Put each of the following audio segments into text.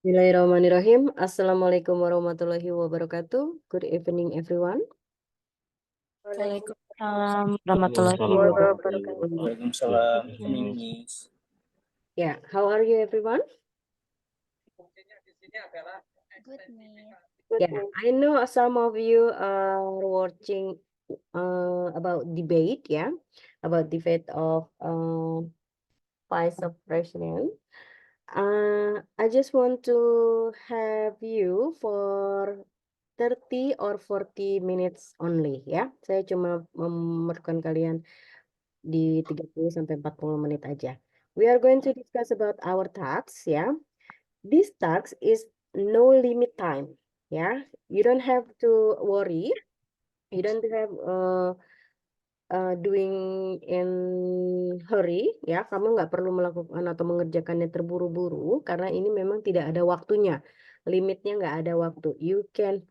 Bismillahirrahmanirrahim. Assalamualaikum warahmatullahi wabarakatuh. Good evening, everyone. Waalaikumsalam warahmatullahi wabarakatuh. Waalaikumsalam, Miss. Yeah, how are you, everyone? Good, Miss. Yeah, I know some of you are watching about debate, about debate of vice of president. I just want to have you for 30 or 40 minutes only, ya. Saya cuma memerlukan kalian di 30 sampai 40 menit aja. We are going to discuss about our task, ya. This task is no limit time, ya. You don't have to worry. You don't have doing in hurry, ya. Kamu nggak perlu melakukan atau mengerjakannya terburu-buru karena ini memang tidak ada waktunya. Limitnya nggak ada waktu. You can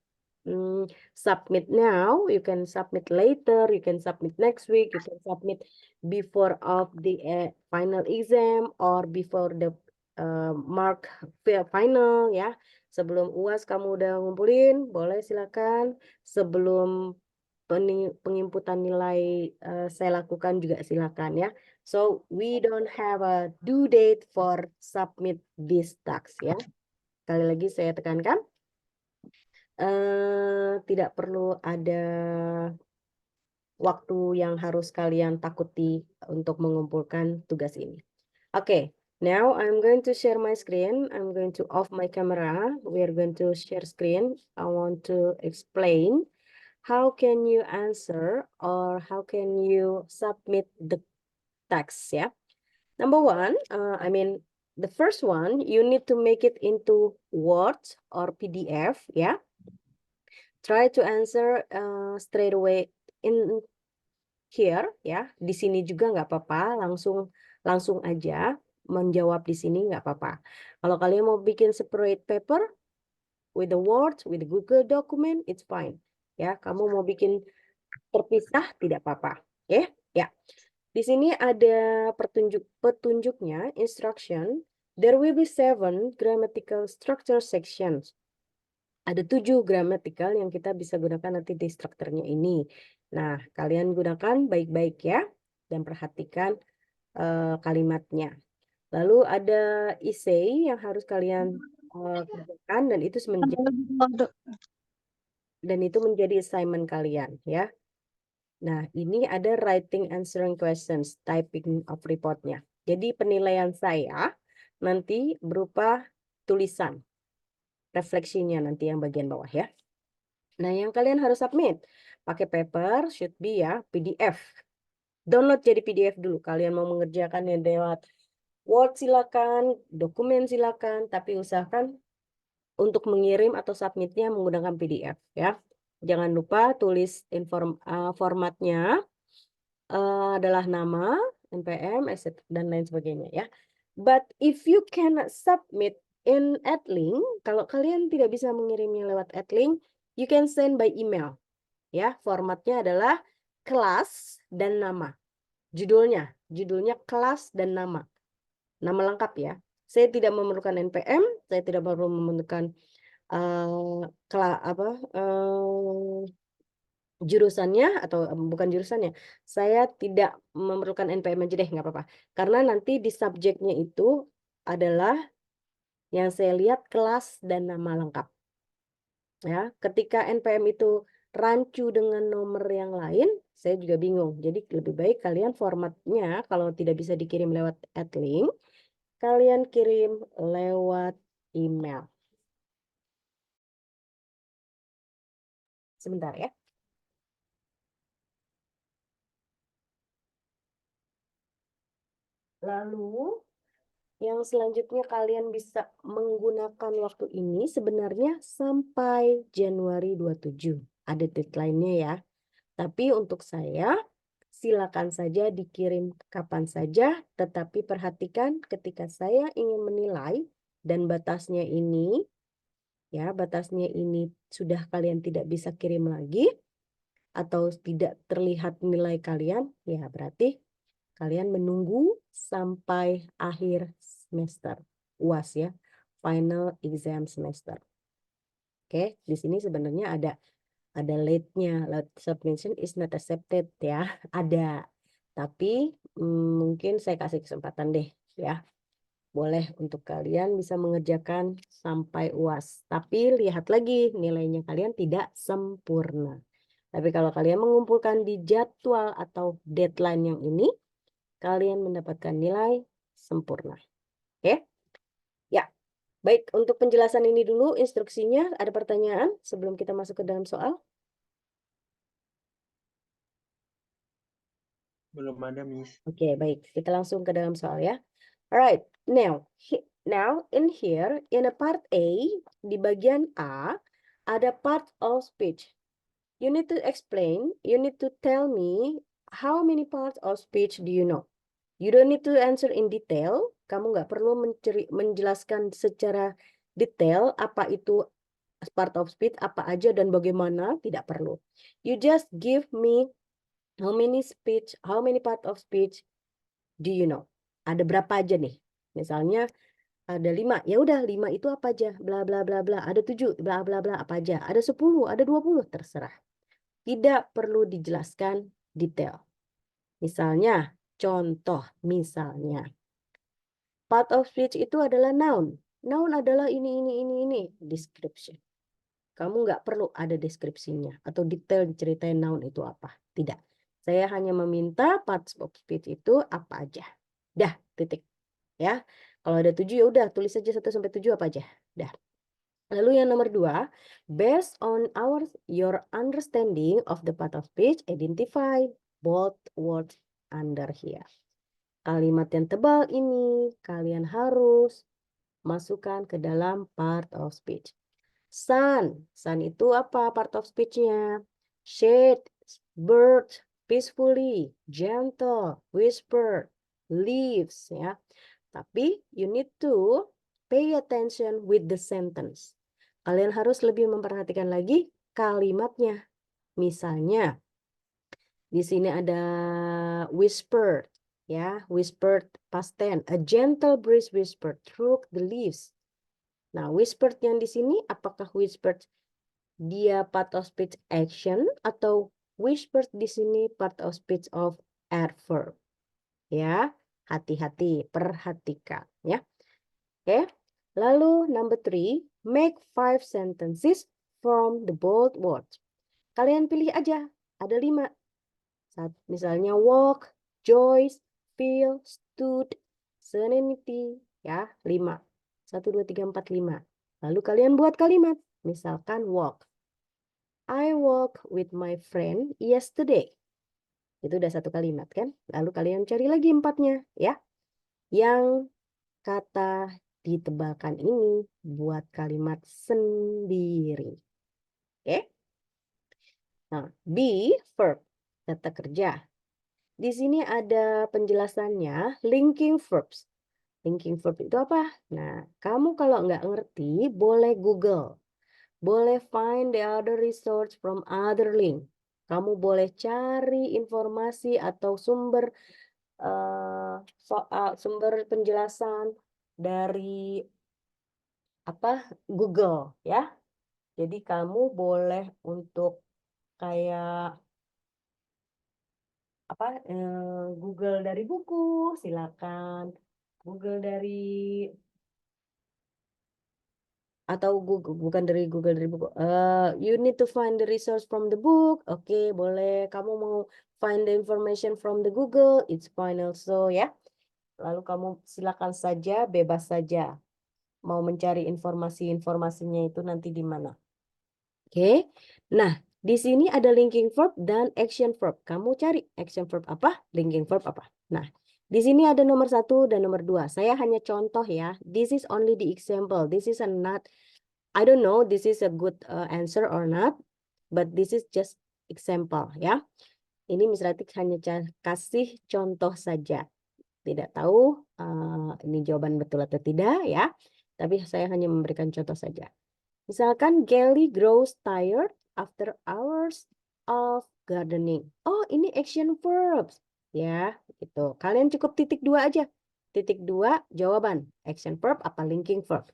submit now, you can submit later, you can submit next week, you can submit before of the final exam or before the mark final, ya. Sebelum UAS kamu udah ngumpulin, boleh silakan. Sebelum penginputan nilai saya lakukan juga silakan, ya. So we don't have a due date for submit this task, ya. Sekali lagi saya tekankan, tidak perlu ada waktu yang harus kalian takuti untuk mengumpulkan tugas ini. Okay, now I'm going to share my screen. I'm going to off my camera. We are going to share screen. I want to explain how can you answer or how can you submit the text, ya. Number one, the first one, you need to make it into Word or PDF, ya. Try to answer straight away in here, ya. Di sini juga nggak apa-apa, langsung aja menjawab di sini nggak apa-apa. Kalau kalian mau bikin separate paper with the Word, with the Google document, it's fine. Ya, kamu mau bikin terpisah tidak apa-apa. Oke? Ya. Di sini ada petunjuknya, instruction. There will be 7 grammatical structure sections. Ada 7 grammatical yang kita bisa gunakan nanti di strukturnya ini. Nah, kalian gunakan baik-baik ya, dan perhatikan kalimatnya. Lalu ada essay yang harus kalian kerjakan, dan itu menjadi assignment kalian ya. Nah, ini ada writing answering questions, typing of reportnya. Jadi penilaian saya nanti berupa tulisan. Refleksinya nanti yang bagian bawah ya. Nah, yang kalian harus submit pakai paper should be ya PDF. Download jadi PDF dulu. Kalian mau mengerjakannya lewat Word silakan, dokumen silakan, tapi usahakan untuk mengirim atau submitnya menggunakan PDF ya. Jangan lupa tulis formatnya adalah nama, NPM, dan lain sebagainya ya. But if you cannot submit in Edlink, kalau kalian tidak bisa mengirimnya lewat Edlink, you can send by email. Ya, formatnya adalah kelas dan nama. Judulnya kelas dan nama. Nama lengkap ya. Saya tidak memerlukan NPM, saya tidak perlu memerlukan jurusannya atau bukan jurusannya. Saya tidak memerlukan NPM aja deh, nggak apa-apa. Karena nanti di subjeknya itu adalah yang saya lihat kelas dan nama lengkap. Ya, ketika NPM itu rancu dengan nomor yang lain, saya juga bingung. Jadi lebih baik kalian formatnya kalau tidak bisa dikirim lewat Edlink, kalian kirim lewat email. Sebentar ya. Lalu yang selanjutnya kalian bisa menggunakan waktu ini sebenarnya sampai Januari 27. Ada deadline-nya ya. Tapi untuk saya silakan saja dikirim kapan saja, tetapi perhatikan ketika saya ingin menilai dan batasnya ini sudah kalian tidak bisa kirim lagi atau tidak terlihat nilai kalian, ya berarti kalian menunggu sampai akhir semester UAS ya, final exam semester. Oke, di sini sebenarnya ada late-nya. Late submission is not accepted ya. Ada. Tapi mungkin saya kasih kesempatan deh ya. Boleh untuk kalian bisa mengerjakan sampai UAS. Tapi lihat lagi nilainya kalian tidak sempurna. Tapi kalau kalian mengumpulkan di jadwal atau deadline yang ini, kalian mendapatkan nilai sempurna. Oke? Ya. Baik, untuk penjelasan ini dulu instruksinya. Ada pertanyaan sebelum kita masuk ke dalam soal? Belum ada, Miss. Oke, baik. Kita langsung ke dalam soal ya. Alright, now in here, in a part A, di bagian A, ada part of speech. You need to explain, you need to tell me how many parts of speech do you know? You don't need to answer in detail. Kamu nggak perlu menjelaskan secara detail apa itu part of speech, apa aja dan bagaimana. Tidak perlu. You just give me how many part of speech do you know? Ada berapa aja nih? Misalnya ada 5, ya udah 5 itu apa aja? Bla bla bla bla. Ada 7, bla bla bla apa aja? Ada 10, ada 20, terserah. Tidak perlu dijelaskan detail. Misalnya, contoh misalnya. Part of speech itu adalah noun. Noun adalah ini. Description. Kamu nggak perlu ada deskripsinya atau detail diceritain noun itu apa. Tidak. Saya hanya meminta part of speech itu apa aja. Dah, titik. Ya. Kalau ada 7 ya udah tulis saja 1 sampai 7 apa aja. Dah. Lalu yang nomor 2, based on your understanding of the part of speech, identify both words under here. Kalimat yang tebal ini kalian harus masukkan ke dalam part of speech. Sun itu apa part of speech-nya? Shade, bird, peacefully, gentle, whisper, leaves ya. Tapi you need to pay attention with the sentence. Kalian harus lebih memperhatikan lagi kalimatnya. Misalnya di sini ada whispered ya, whispered past tense. A gentle breeze whispered through the leaves. Nah, whispered yang di sini apakah whispered dia part of speech action atau whispered di sini part of speech of adverb? Ya, hati-hati, perhatikan ya. Oke. Lalu number 3, make 5 sentences from the bold words. Kalian pilih aja, ada 5. Misalnya walk, joys, feel, stood, serenity, ya 5. 1, 2, 3, 4, 5. Lalu kalian buat kalimat, misalkan walk. I walk with my friend yesterday. Itu udah 1 kalimat kan? Lalu kalian cari lagi 4-nya ya. Yang kata ditebalkan ini buat kalimat sendiri. Oke? Nah, B, verb, kata kerja. Di sini ada penjelasannya, linking verbs. Linking verb itu apa? Nah, kamu kalau nggak ngerti, boleh Google. Boleh find the other resource from other link. Kamu boleh cari informasi atau sumber sumber penjelasan dari Google ya. Jadi kamu boleh untuk kayak Google dari buku, silakan. Google dari atau Google bukan dari Google dari buku. You need to find the resource from the book. Oke, boleh. Kamu mau find the information from the Google, it's fine also ya. Lalu kamu silakan saja, bebas saja mau mencari informasinya itu nanti di mana. Oke. Nah, di sini ada linking verb dan action verb. Kamu cari action verb apa, linking verb apa. Nah, di sini ada nomor 1 dan nomor 2. Saya hanya contoh ya. This is only the example. This is not, I don't know, this is a good answer or not. But this is just example ya. Ini Miss Ratik hanya kasih contoh saja. Tidak tahu ini jawaban betul atau tidak ya. Tapi saya hanya memberikan contoh saja. Misalkan Kelly grows tired after hours of gardening. Oh, ini action verbs. Ya, gitu. Kalian cukup titik 2 aja. Titik 2 jawaban. Action verb apa linking verb.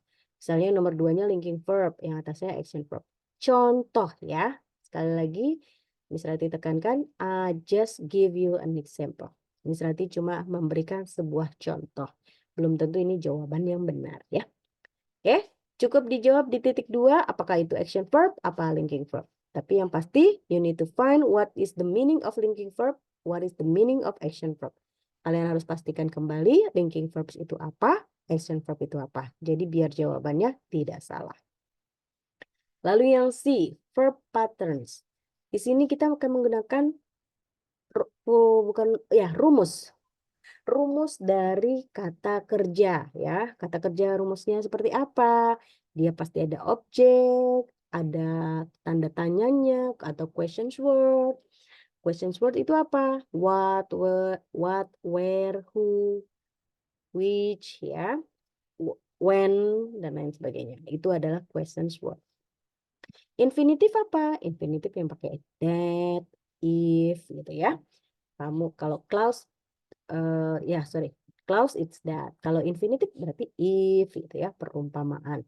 Misalnya nomor 2-nya linking verb, yang atasnya action verb. Contoh ya. Sekali lagi, Miss Rati tekankan, I just give you an example. Miss Rati cuma memberikan sebuah contoh. Belum tentu ini jawaban yang benar ya. Oke, cukup dijawab di titik 2, apakah itu action verb, apa linking verb. Tapi yang pasti, you need to find what is the meaning of linking verb, what is the meaning of action verb. Kalian harus pastikan kembali linking verbs itu apa, action verb itu apa. Jadi biar jawabannya tidak salah. Lalu yang C, verb patterns. Di sini kita akan menggunakan rumus. Rumus dari kata kerja ya. Kata kerja rumusnya seperti apa? Dia pasti ada objek, ada tanda tanyanya atau question word. Question word itu apa? What, where, who, which ya. When dan lain sebagainya. Itu adalah question word. Infinitif apa? Infinitif yang pakai that, if gitu ya. Kamu kalau clause clause it's that. Kalau infinitif berarti if gitu ya, perumpamaan.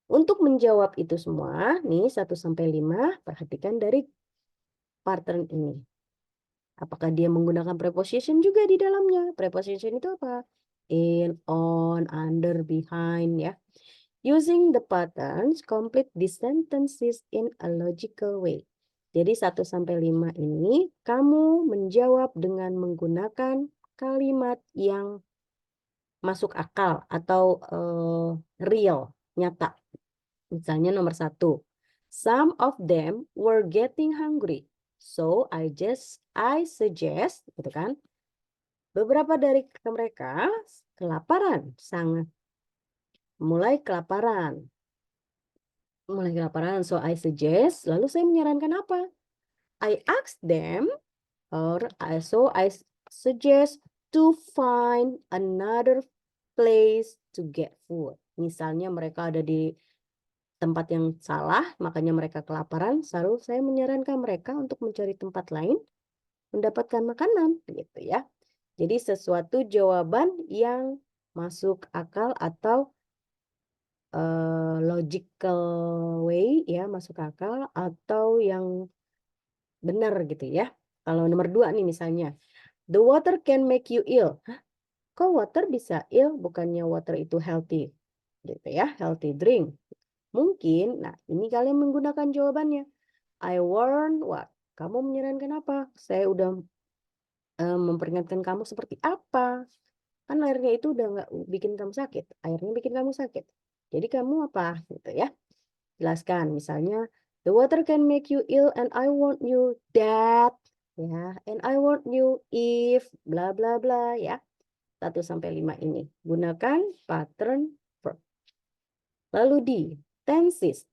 Untuk menjawab itu semua, nih 1 sampai 5, perhatikan dari pattern ini. Apakah dia menggunakan preposition juga di dalamnya? Preposition itu apa? In, on, under, behind ya. Using the patterns, complete these sentences in a logical way. Jadi 1 sampai 5 ini kamu menjawab dengan menggunakan kalimat yang masuk akal atau real, nyata. Misalnya nomor 1. Some of them were getting hungry. So I suggest, gitu kan. Beberapa dari mereka kelaparan, sangat mulai kelaparan. So I suggest, lalu saya menyarankan apa? I ask them, I suggest to find another place to get food. Misalnya mereka ada di tempat yang salah, makanya mereka kelaparan. Lalu saya menyarankan mereka untuk mencari tempat lain, mendapatkan makanan, gitu ya. Jadi sesuatu jawaban yang masuk akal atau logical way ya, masuk akal atau yang benar gitu ya. Kalau nomor 2 nih misalnya, the water can make you ill. Hah? Kok water bisa ill? Bukannya water itu healthy gitu ya, healthy drink. Mungkin, nah ini kalian menggunakan jawabannya. I warn what? Kamu menyarankan apa? Saya udah memperingatkan kamu seperti apa? Kan airnya itu udah nggak bikin kamu sakit. Airnya bikin kamu sakit. Jadi kamu apa? Gitu ya. Jelaskan. Misalnya, the water can make you ill and I warn you that. Ya, and I warn you if bla bla bla ya. 1 sampai 5 ini. Gunakan pattern verb. Lalu di tenses.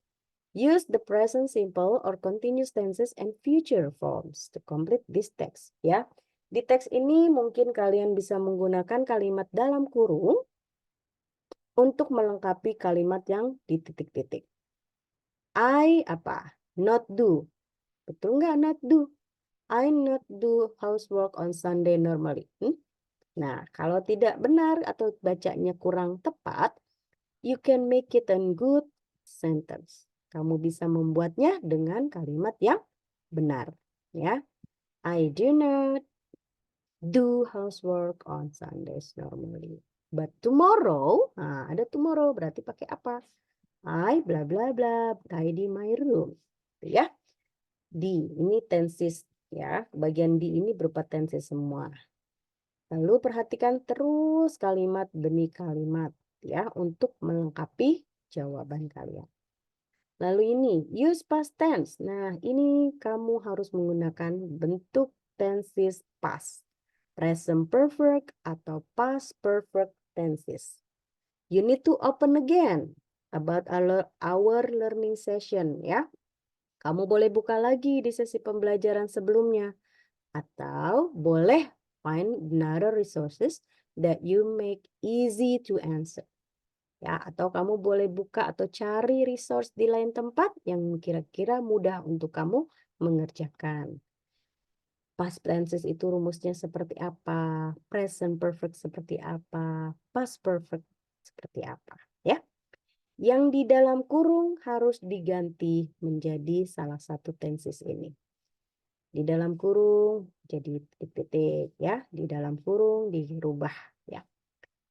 Use the present simple or continuous tenses and future forms to complete this text. Ya, di teks ini mungkin kalian bisa menggunakan kalimat dalam kurung untuk melengkapi kalimat yang di titik-titik. I apa? Not do. Betul nggak not do? I not do housework on Sunday normally. Nah, kalau tidak benar atau bacanya kurang tepat, you can make it a good sentence. Kamu bisa membuatnya dengan kalimat yang benar. Ya, I do not do housework on Sundays normally. But tomorrow, nah ada tomorrow berarti pakai apa? I bla bla bla tidy my room. Ya, di ini tenses ya. Bagian di ini berupa tenses semua. Lalu perhatikan terus kalimat demi kalimat ya untuk melengkapi jawaban kalian. Lalu ini, use past tense. Nah, ini kamu harus menggunakan bentuk tenses past. Present perfect atau past perfect tenses. You need to open again about our learning session ya. Kamu boleh buka lagi di sesi pembelajaran sebelumnya. Atau boleh find another resources that you make easy to answer. Ya, atau kamu boleh buka atau cari resource di lain tempat yang kira-kira mudah untuk kamu mengerjakan. Past tenses itu rumusnya seperti apa, present perfect seperti apa, past perfect seperti apa, ya. Yang di dalam kurung harus diganti menjadi salah satu tenses ini. Di dalam kurung jadi titik-titik ya. Di dalam kurung dirubah ya.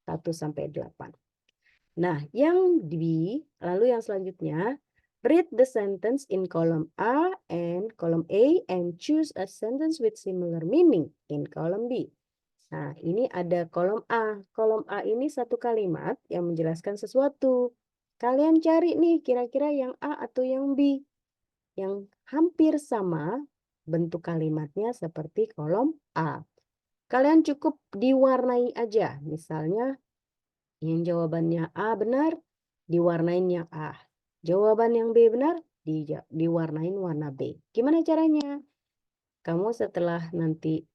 1 sampai 8. Nah, yang B, lalu yang selanjutnya, read the sentence in column A and choose a sentence with similar meaning in column B. Nah, ini ada kolom A. Kolom A ini satu kalimat yang menjelaskan sesuatu. Kalian cari nih kira-kira yang A atau yang B. Yang hampir sama bentuk kalimatnya seperti kolom A. Kalian cukup diwarnai aja. Misalnya yang jawabannya A benar, diwarnain yang A. Jawaban yang B benar, diwarnain warna B. Gimana caranya? Kamu setelah nanti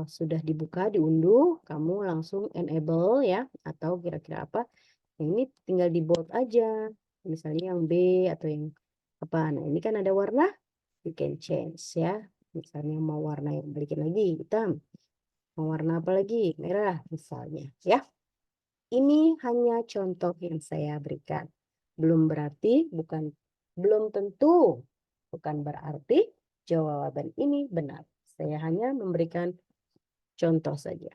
sudah dibuka, diunduh, kamu langsung enable ya, atau kira-kira apa? Yang ini tinggal di bold aja. Misalnya yang B atau yang apa. Nah, ini kan ada warna, you can change ya. Misalnya mau warna yang balikin lagi, hitam. Mau warna apa lagi? Merah misalnya ya. Ini hanya contoh yang saya berikan. Belum tentu, bukan berarti jawaban ini benar. Saya hanya memberikan contoh saja.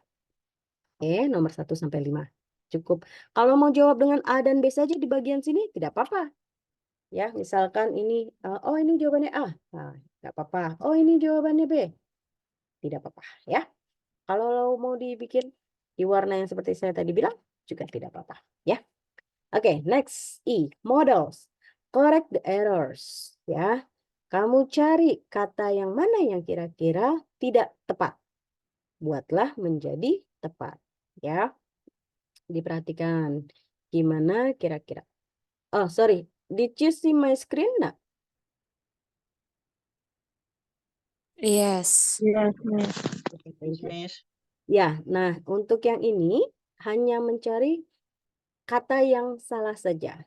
Oke, nomor 1 sampai 5. Cukup. Kalau mau jawab dengan A dan B saja di bagian sini, tidak apa-apa. Ya, misalkan ini, oh ini jawabannya A. Nah, tidak apa-apa. Oh ini jawabannya B. Tidak apa-apa ya. Kalau mau dibikin di warna yang seperti saya tadi bilang, juga tidak apa-apa ya. Oke, next E, models. Correct the errors ya. Kamu cari kata yang mana yang kira-kira tidak tepat. Buatlah menjadi tepat ya. Diperhatikan gimana kira-kira. Oh, sorry. Did you see my screen? Nah, Yes. Yes, Miss. okay, thank you. Miss. Ya, nah untuk yang ini hanya mencari kata yang salah saja.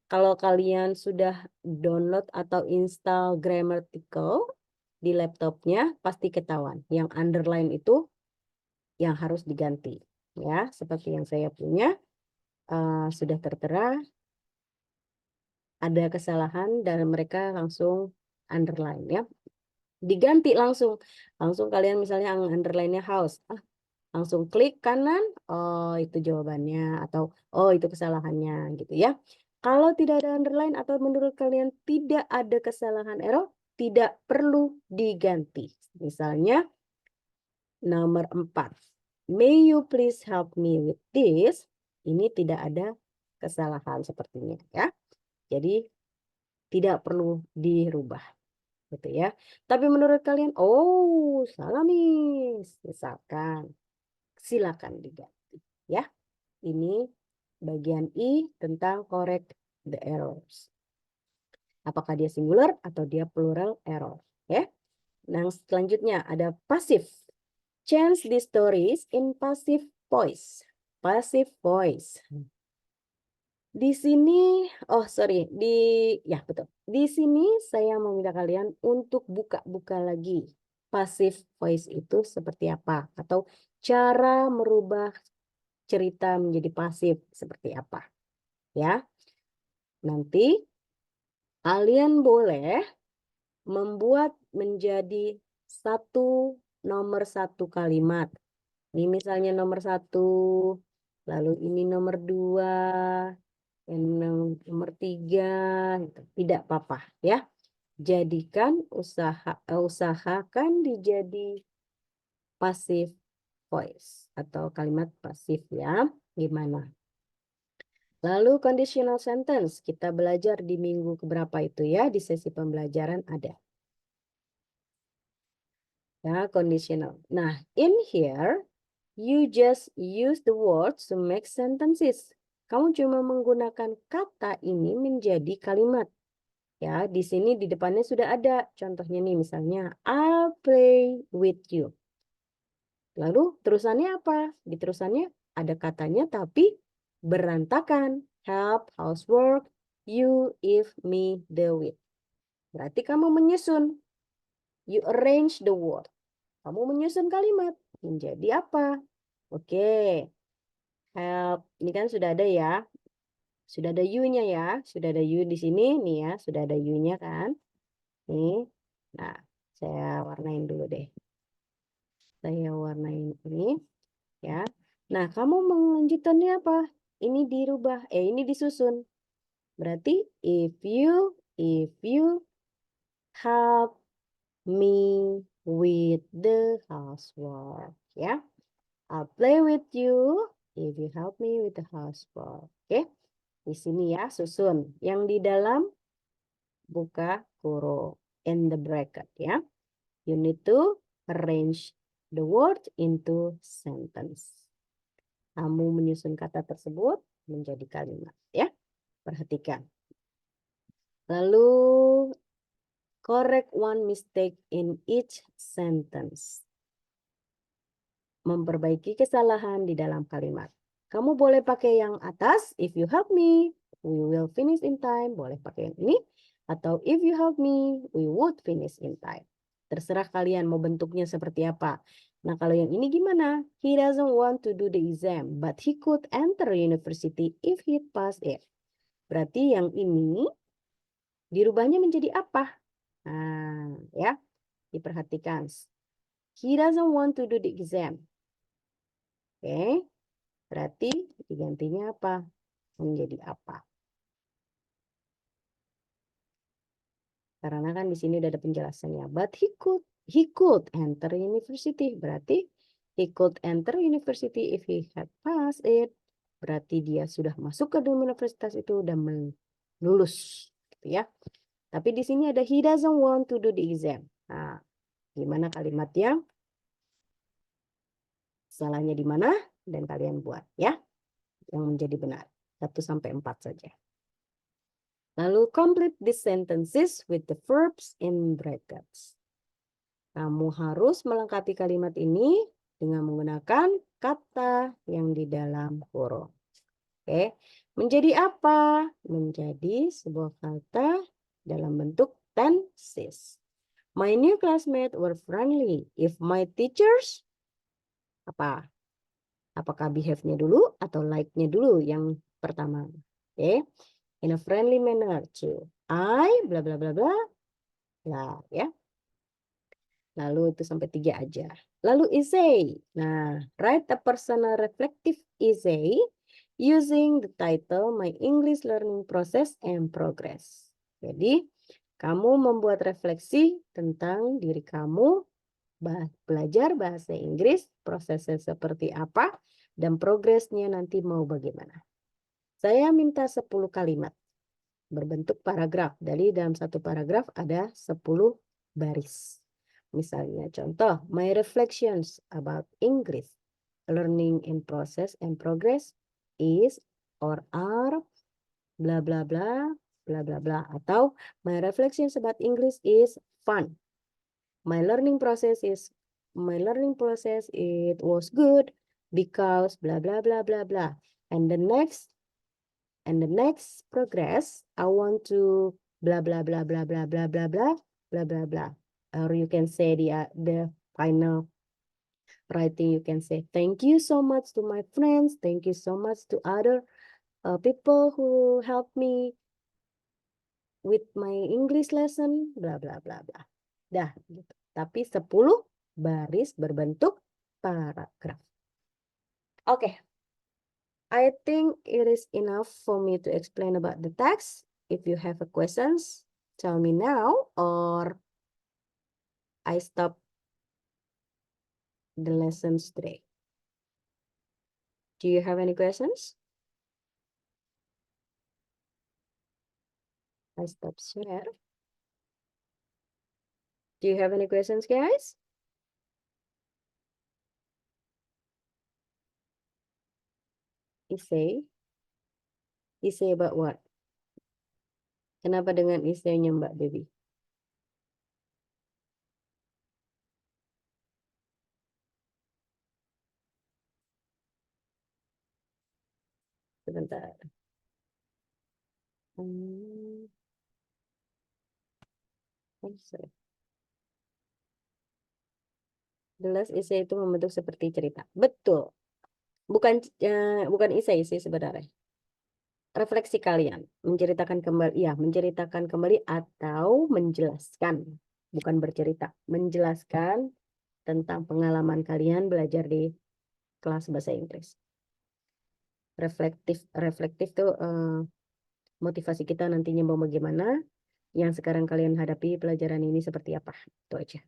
Kalau kalian sudah download atau install Grammatical di laptopnya, pasti ketahuan. Yang underline itu yang harus diganti. Ya, seperti yang saya punya, sudah tertera, ada kesalahan dan mereka langsung underline ya. Diganti langsung. Langsung kalian misalnya underline-nya house. Langsung klik kanan, oh itu jawabannya, atau oh itu kesalahannya gitu ya. Kalau tidak ada underline atau menurut kalian tidak ada kesalahan error, tidak perlu diganti. Misalnya nomor 4. May you please help me with this? Ini tidak ada kesalahan sepertinya ya. Jadi tidak perlu dirubah gitu ya. Tapi menurut kalian, oh salah Miss. Misalkan silakan diganti ya. Ini bagian I tentang correct the errors. Apakah dia singular atau dia plural error ya. Nah, selanjutnya ada passive. Change the stories in passive voice. Passive voice. Di sini, oh sorry, ya betul. Di sini saya meminta kalian untuk buka-buka lagi passive voice itu seperti apa atau cara merubah cerita menjadi pasif seperti apa. Ya. Nanti kalian boleh membuat menjadi nomor satu kalimat. Ini misalnya nomor 1, lalu ini nomor 2, dan nomor 3, tidak apa-apa ya. Jadikan usahakan dijadi passive voice atau kalimat pasif ya. Gimana? Lalu conditional sentence, kita belajar di minggu keberapa itu ya, di sesi pembelajaran ada. Ya, conditional. Nah, in here, you just use the words to make sentences. Kamu cuma menggunakan kata ini menjadi kalimat. Ya, di sini di depannya sudah ada. Contohnya nih, misalnya, I'll play with you. Lalu, terusannya apa? Di terusannya ada katanya, tapi berantakan. Help, housework, you, if, me, the, with. Berarti kamu menyusun. You arrange the word. Kamu menyusun kalimat. Menjadi apa? Oke. Help. Ini kan sudah ada ya. Sudah ada you-nya ya. Sudah ada you di sini nih ya. Sudah ada you-nya kan. Nih. Nah, saya warnain dulu deh. Saya warnain ini ya. Nah, kamu melanjutkannya apa? Ini dirubah, ini disusun. Berarti if you help me with the housework, ya. I'll play with you if you help me with the housework. Oke. Di sini ya susun. Yang di dalam buka kurung in the bracket ya. You need to arrange the word into sentence. Kamu menyusun kata tersebut menjadi kalimat ya. Perhatikan. Lalu correct one mistake in each sentence. Memperbaiki kesalahan di dalam kalimat. Kamu boleh pakai yang atas, if you help me, we will finish in time. Boleh pakai yang ini. Atau if you help me, we would finish in time. Terserah kalian mau bentuknya seperti apa. Nah, kalau yang ini gimana? He doesn't want to do the exam, but he could enter university if he passed it. Berarti yang ini dirubahnya menjadi apa? Nah, ya. Diperhatikan. He doesn't want to do the exam. Oke. Berarti digantinya apa? Menjadi apa? Karena kan di sini udah ada penjelasannya. But he could enter university. Berarti he could enter university if he had passed it. Berarti dia sudah masuk ke universitas itu dan lulus, gitu ya. Tapi di sini ada he doesn't want to do the exam. Nah, gimana kalimatnya? Salahnya di mana? Dan kalian buat ya. Yang menjadi benar. 1 sampai 4 saja. Lalu complete these sentences with the verbs in brackets. Kamu harus melengkapi kalimat ini dengan menggunakan kata yang di dalam kurung. Oke. Menjadi apa? Menjadi sebuah kata dalam bentuk tenses. My new classmates were friendly. If my teachers, apa? Apakah behave-nya dulu atau like-nya dulu yang pertama? Oke. In a friendly manner too. I bla bla bla bla. Lah, ya. Lalu itu sampai 3 aja. Lalu essay. Nah, write a personal reflective essay using the title My English Learning Process and Progress. Jadi, kamu membuat refleksi tentang diri kamu belajar bahasa Inggris, prosesnya seperti apa, dan progresnya nanti mau bagaimana. Saya minta 10 kalimat berbentuk paragraf. Jadi dalam satu paragraf ada 10 baris. Misalnya contoh, my reflections about English learning in process and progress is or are bla bla bla bla bla bla, atau my reflections about English is fun. My learning process it was good because bla bla bla bla bla. And the next progress I want to bla bla bla bla bla bla bla bla bla bla bla. Or you can say the final writing, you can say thank you so much to my friends, thank you so much to other people who helped me with my English lesson, bla bla bla bla. Dah, gitu. Tapi 10 baris berbentuk paragraf. Oke. I think it is enough for me to explain about the text. If you have a questions, tell me now or I stop the lessons today. Do you have any questions? I stop share. Do you have any questions, guys? Essay about what? Kenapa dengan essay-nya Mbak Dewi? Sebentar. Sorry. Jelas essay itu membentuk seperti cerita. Betul. Bukan essay sih sebenarnya. refleksi kalian, menceritakan kembali atau menjelaskan, bukan bercerita, menjelaskan tentang pengalaman kalian belajar di kelas bahasa Inggris. Reflektif tuh motivasi kita nantinya mau bagaimana, yang sekarang kalian hadapi pelajaran ini seperti apa, itu aja.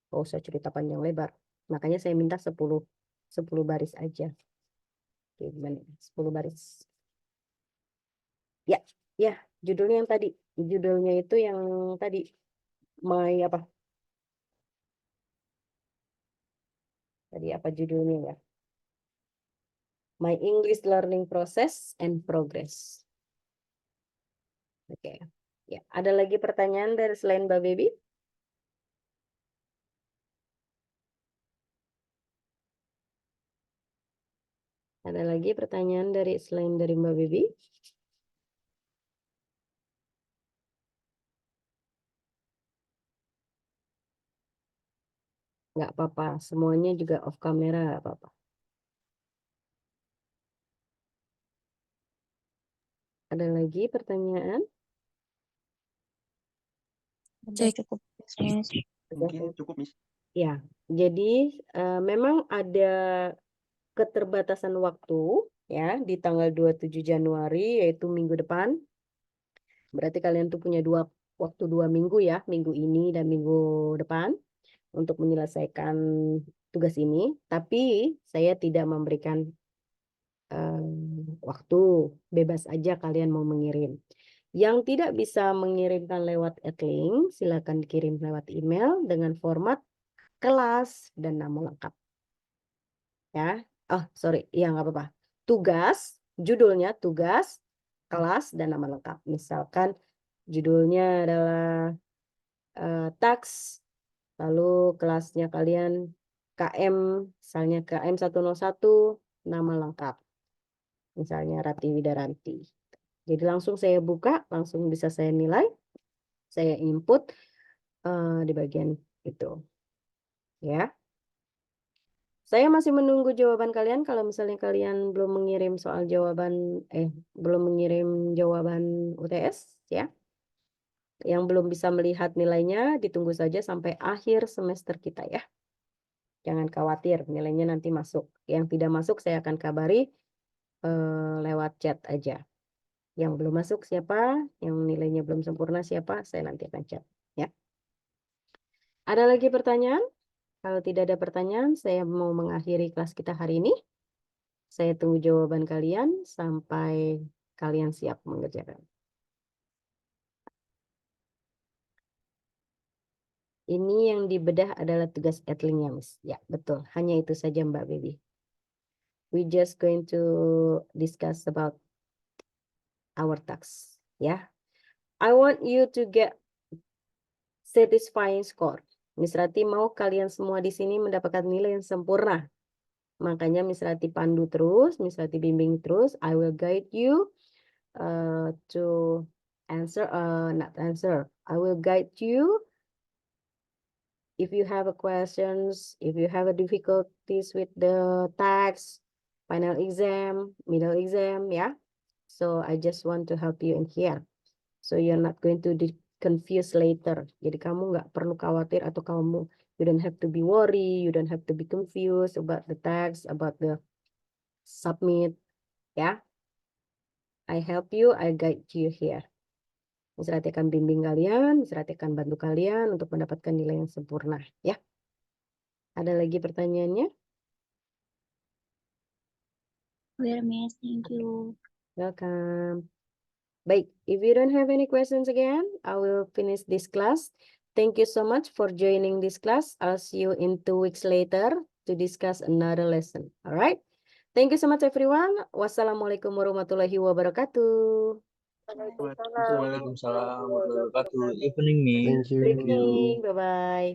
Oh, saya cerita panjang lebar, makanya saya minta 10 baris aja. Oke, gimana? 10 baris. Ya, judulnya yang tadi. Judulnya itu yang tadi. Apa? Tadi apa judulnya ya? My English Learning Process and Progress. Oke. Ya, ada lagi pertanyaan dari selain Mbak Baby? Ada lagi pertanyaan selain dari Mbak Baby? Nggak apa-apa, semuanya juga off camera, nggak apa-apa. Ada lagi pertanyaan? Udah cukup, Miss. Mungkin cukup, Miss. Ya, jadi memang ada keterbatasan waktu ya di tanggal 27 Januari yaitu minggu depan. Berarti kalian tuh punya waktu 2 minggu ya, minggu ini dan minggu depan untuk menyelesaikan tugas ini. Tapi saya tidak memberikan waktu, bebas aja kalian mau mengirim. Yang tidak bisa mengirimkan lewat Etlink, silakan dikirim lewat email dengan format kelas dan nama lengkap. Ya, ya nggak apa-apa. Tugas, judulnya tugas, kelas dan nama lengkap. Misalkan judulnya adalah tax, lalu kelasnya kalian KM, misalnya KM 101, nama lengkap. Misalnya Rati Widaranti. Jadi langsung saya buka, langsung bisa saya nilai, saya input di bagian itu. Ya. Saya masih menunggu jawaban kalian. Kalau misalnya kalian belum mengirim belum mengirim jawaban UTS, ya. Yang belum bisa melihat nilainya, ditunggu saja sampai akhir semester kita ya. Jangan khawatir, nilainya nanti masuk. Yang tidak masuk saya akan kabari lewat chat aja. Yang belum masuk siapa, yang nilainya belum sempurna siapa, saya nanti akan chat. Ya. Ada lagi pertanyaan? Kalau tidak ada pertanyaan, saya mau mengakhiri kelas kita hari ini. Saya tunggu jawaban kalian sampai kalian siap mengerjakan. Ini yang dibedah adalah tugas Etlink ya, Miss. Ya, betul. Hanya itu saja, Mbak Baby. We just going to discuss about our task. Ya. I want you to get satisfying score. Miss Rati mau kalian semua di sini mendapatkan nilai yang sempurna. Makanya Miss Rati pandu terus, Miss Rati bimbing terus. I will guide you to answer, not answer. I will guide you if you have a questions, if you have a difficulties with the text, final exam, middle exam, yeah. So I just want to help you in here. So you're not going to be confused later. Jadi kamu nggak perlu khawatir atau you don't have to be worry, you don't have to be confused about the text, about the submit, ya. I help you, I guide you here. Miss Rati akan bimbing kalian, Miss Rati akan bantu kalian untuk mendapatkan nilai yang sempurna, ya. Ada lagi pertanyaannya? Clear, Miss. Thank you. Welcome. Baik, if you don't have any questions again, I will finish this class. Thank you so much for joining this class. I'll see you in 2 weeks later to discuss another lesson. All right? Thank you so much, everyone. Wassalamualaikum warahmatullahi wabarakatuh. Waalaikumsalam warahmatullahi wabarakatuh. Evening, Miss. Thank you. Thank you. Bye-bye.